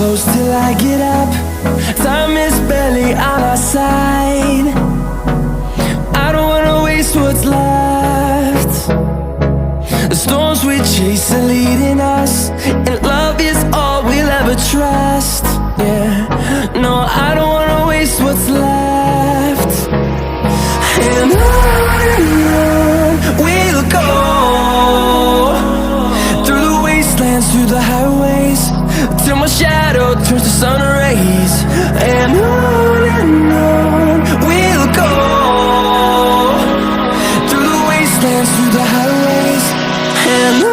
close till I get up. Time is barely on our side. I don't wanna waste what's left. The storms we chase are leading us, and love is all we'll ever trust. Yeah, no, I don't wanna waste what's left. And on we'll go, through the wastelands, through the highways, till my shadow turns to sun rays. And on we'll go, through the wastelands, through the highways, and on.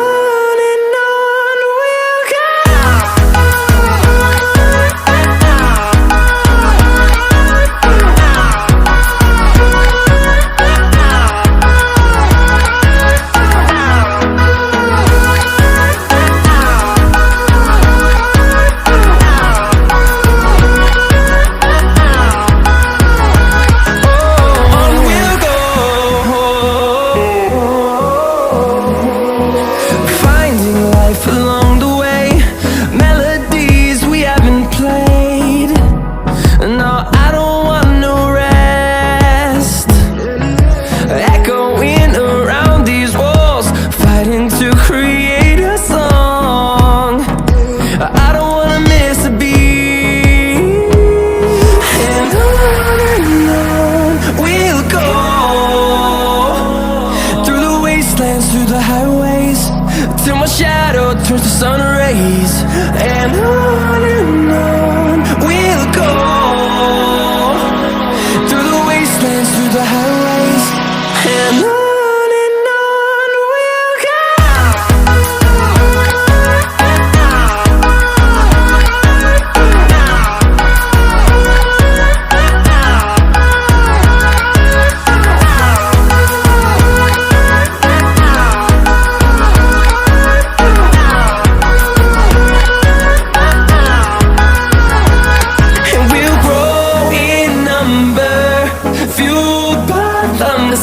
Through the highways, till my shadow turns to sun rays. And on we'll go, through the wastelands, through the highways, and on.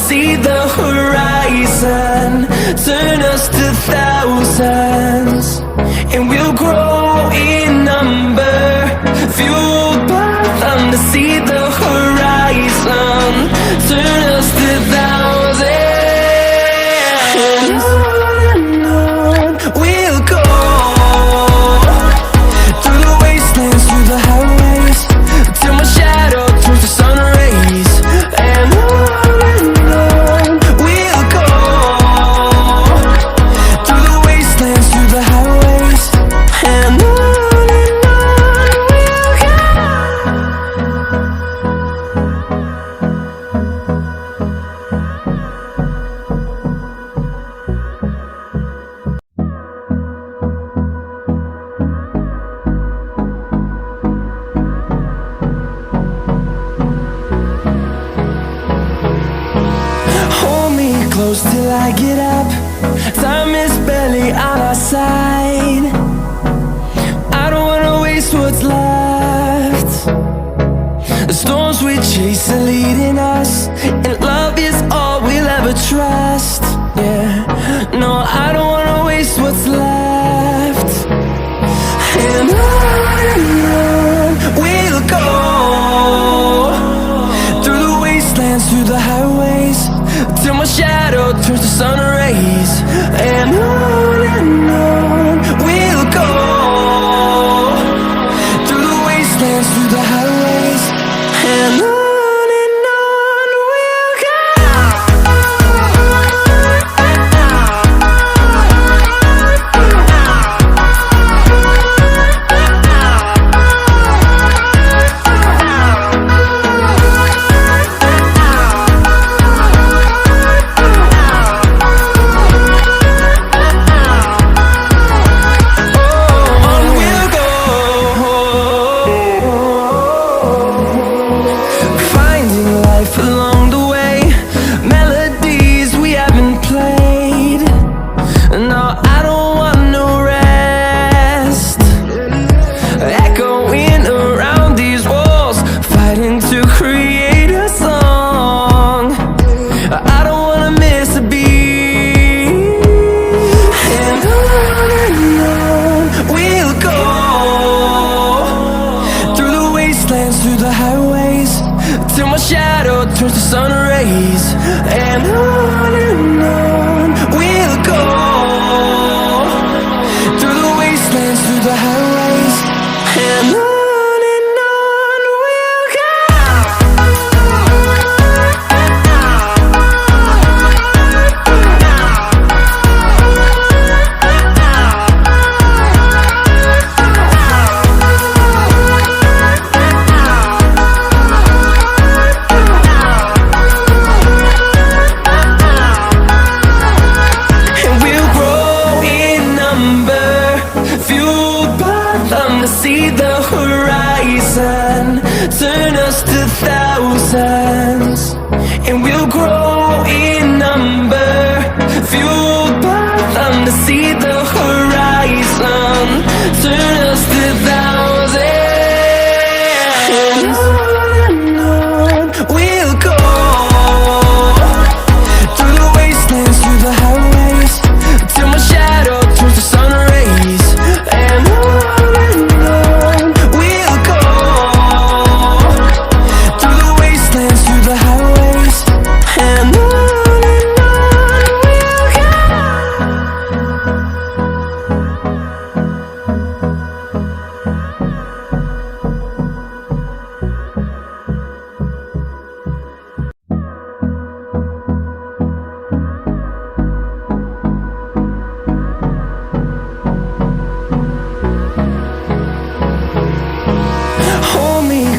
See the horizon turn us to thousands, and we'll grow in number, fueled by them. To see the horizon turn us to thousands, and on we'll go, through the wastelands, through the highways, till my shadow turns to sun rays. And close till I get up. Time is barely on our side. I don't wanna waste what's left. The storms we chase are leading us, and love is all we'll ever trust. Yeah, no, I don't wanna waste what's left. And on we'll go, through the wastelands, through the highways, till my shadow turns to sun rays. And on we'll go, through the wastelands, through the highways, and on. the highways, till my shadow turns to sun rays. And on we'll go, through the wastelands, through the highways. And on we'll go. See the horizon turn us to thousands, and we'll grow in number, fueled by them. To see the horizon turn us to thousands, and on we'll go, through the wastelands, through the highways, till my shadow turns to sun rays. And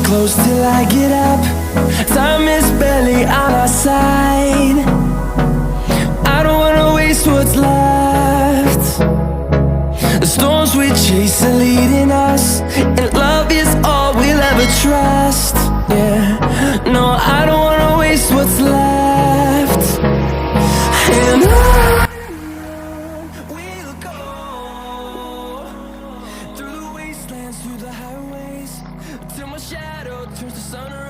close till I get up. Time is barely on our side. I don't wanna waste what's left. The storms we chase are leading us, and love is all we'll ever trust. Yeah, no, I don't wanna waste what's left. And on we'll go, through the wastelands, through the highways, till my shadow turns to sun rays.